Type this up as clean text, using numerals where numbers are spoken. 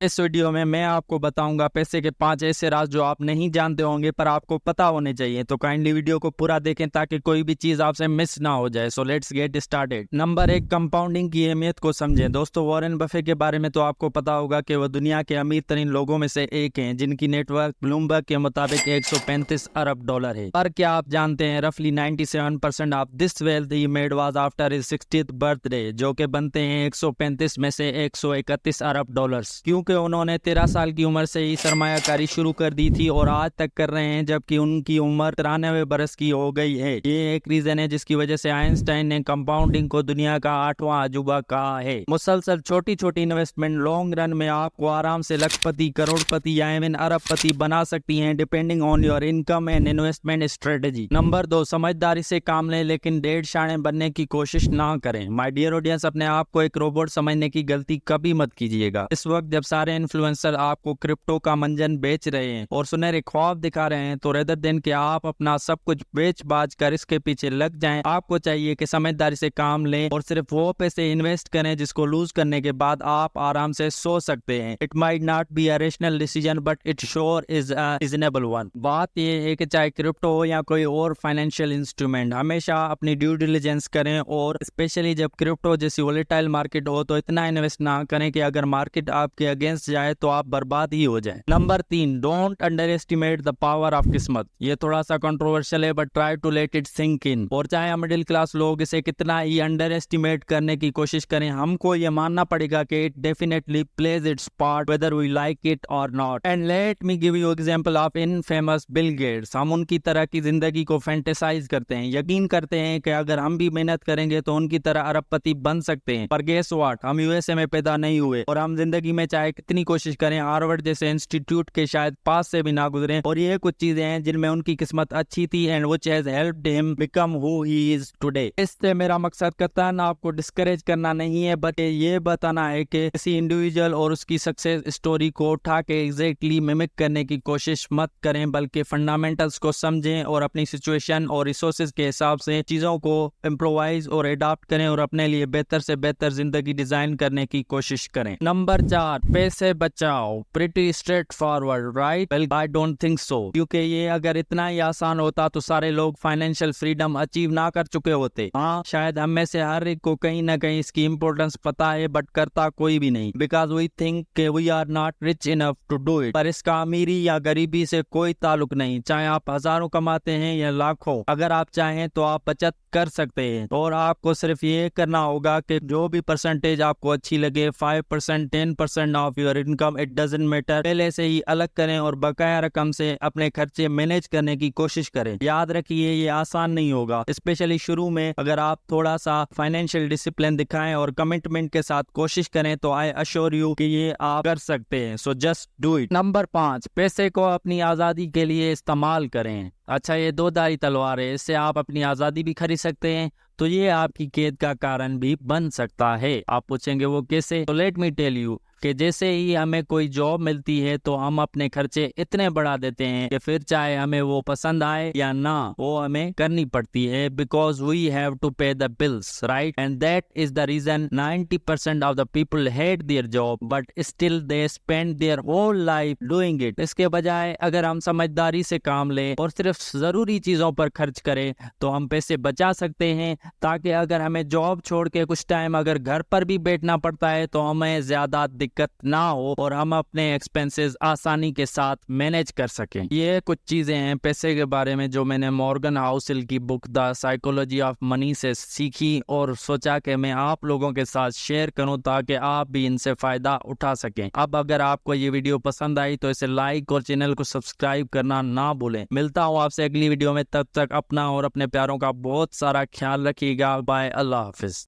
इस वीडियो में मैं आपको बताऊंगा पैसे के 5 ऐसे राज जो आप नहीं जानते होंगे पर आपको पता होने चाहिए। तो काइंडली वीडियो को पूरा देखें ताकि कोई भी चीज आपसे मिस ना हो जाए। So let's get started. Number 1, compounding की अहमियत को समझें। दोस्तों, वॉरेन बफे के बारे में तो आपको पता होगा कि वह दुनिया के अमीर तरीन लोगों में से एक हैं, जिनकी नेटवर्क ब्लूमबर्ग के मुताबिक 135 अरब डॉलर है। पर क्या आप जानते हैं रफली 97% of this wealth he made was after his 60th birthday, जो कि बनते हैं 135 में से 131 अरब डॉलर्स। क्योंकि उन्होंने 13 साल की उम्र से ही सरमायाकारी शुरू कर दी थी और आज तक कर रहे हैं, जबकि उनकी उम्र 93 बरस की हो गई है। ये एक रीजन है जिसकी वजह से आइंस्टाइन ने कंपाउंडिंग को दुनिया का 8वां अजूबा कहा है। मुसलसल छोटी छोटी इन्वेस्टमेंट लॉन्ग रन में आपको आराम से लखपति, करोड़पति या इवन अरबपति बना सकती हैं, depending on your income and investment strategy. Number 2, समझदारी से काम लें लेकिन डेढ़ शाणे बनने की कोशिश ना करें। माय डियर ऑडियंस, अपने आप को एक रोबोट समझने की गलती कभी मत कीजिएगा। इस वक्त जब सारे इन्फ्लुएंसर आपको क्रिप्टो का मंजन बेच रहे हैं और सुनहरे ख्वाब दिखा रहे हैं, तो रेदर देन कि आप अपना सब कुछ बेच बाज कर इसके पीछे लग जाएं, आपको चाहिए कि समझदारी से काम लें और सिर्फ वो पैसे इन्वेस्ट करें जिसको लूज करने के बाद आप आराम से सो सकते हैं। It might not be a rational decision but it sure is a reasonable one. बात यह है कि चाहे क्रिप्टो हो या कोई और फाइनेंशियल इंस्ट्रूमेंट, हमेशा अपनी ड्यू डिलिजेंस करें और स्पेशली जब क्रिप्टो जैसी वोलेटाइल मार्केट हो तो इतना इन्वेस्ट ना करें कि अगर मार्केट आपके अगेंस्ट जाए तो आप बर्बाद ही हो जाए। Number 3, don't underestimate the power of किस्मत। ये थोड़ा सा कंट्रोवर्शियल है but try to let it sink in. और चाहे हम मिडिल क्लास लोग इसे कितना ही अंडर एस्टिमेट करने की कोशिश करें, हमको ये मानना पड़ेगा कि it definitely plays its part whether we like it और not. And let me give you example of infamous Bill Gates. हम उनकी तरह की जिंदगी को फैंटेसाइज करते हैं, यकीन करते हैं कि अगर हम भी मेहनत करेंगे तो उनकी तरह अरबपति बन सकते हैं। पर गेस व्हाट, हम यूएसए में पैदा नहीं हुए और हम जिंदगी में चाहे कितनी कोशिश करें हार्वर्ड जैसे इंस्टीट्यूट के शायद पास से भी ना गुजरे। और ये कुछ चीजें हैं जिनमें उनकी किस्मत अच्छी थी and which has helped him become who he is today. इससे मेरा मकसद कतई आपको डिस्करेज करना नहीं है, बट ये बताना है कि किसी इंडिविजुअल और उसकी सक्सेस स्टोरी को उठा के एग्जैक्टली मिमिक करने की कोशिश मत करें, बल्कि फंडामेंटल्स को समझें और अपनी सिचुएशन और रिसोर्सेज के हिसाब से चीजों को इम्प्रोवाइज और अडॉप्ट करें और अपने लिए बेहतर से बेहतर जिंदगी डिजाइन करने की कोशिश करें। नंबर 4, पैसे बचाओ। Pretty straight forward, right? Well, I don't think so, क्योंकि ये अगर इतना ही आसान होता तो सारे लोग फाइनेंशियल फ्रीडम अचीव ना कर चुके होते। हाँ, शायद हम में से हर एक को कहीं ना कहीं इसकी इंपॉर्टेंस पता है, बट करता कोई भी नहीं, बिकॉज वी थिंक कि we are not rich enough to do it. पर इसका अमीरी या गरीबी से कोई ताल्लुक नहीं, चाहे आप हजारों कमाते हैं या लाखों। अगर आप चाहें तो आप बचत कर सकते हैं और आपको सिर्फ ये करना होगा कि जो भी परसेंटेज आपको अच्छी लगे, 5%, 10% of your income, it doesn't matter, पहले से ही अलग करें और बकाया रकम से अपने खर्चे मैनेज करने की कोशिश करें। याद रखिए, ये आसान नहीं होगा, स्पेशली शुरू में। अगर आप थोड़ा सा फाइनेंशियल डिसिप्लिन दिखाएं और कमिटमेंट के साथ कोशिश करें तो आई अश्योर यू कि ये आप कर सकते हैं। So just do it. Number 5, पैसे को अपनी आजादी के लिए इस्तेमाल करें। अच्छा, ये दो धारी तलवार है, इससे आप अपनी आजादी भी खरीद सकते हैं, तो ये आपकी कैद का कारण भी बन सकता है। आप पूछेंगे वो कैसे? तो लेट मी टेल यू कि जैसे ही हमें कोई जॉब मिलती है तो हम अपने खर्चे इतने बढ़ा देते हैं कि फिर चाहे हमें वो पसंद आए या ना, वो हमें करनी पड़ती है, because we have to pay the bills, right? And that is the reason 90% of the people hate their job but still they spend their whole life doing it. इसके बजाय अगर हम समझदारी से काम लें और सिर्फ जरूरी चीजों पर खर्च करें तो हम पैसे बचा सकते हैं, ताकि अगर हमें जॉब छोड़ के कुछ टाइम अगर घर पर भी बैठना पड़ता है तो हमें ज्यादा दिक्कत ना हो और हम अपने एक्सपेंसेस आसानी के साथ मैनेज कर सकें। ये कुछ चीजें हैं पैसे के बारे में जो मैंने मॉर्गन हाउसेल की book the psychology of money से सीखी और सोचा कि मैं आप लोगों के साथ शेयर करूं ताकि आप भी इनसे फायदा उठा सकें। अब अगर आपको ये वीडियो पसंद आई तो इसे लाइक और चैनल को सब्सक्राइब करना ना भूलें। मिलता हूं आपसे अगली वीडियो में, तब तक अपना और अपने प्यारों का बहुत सारा ख्याल रखिएगा। बाय, अल्लाह हाफिज।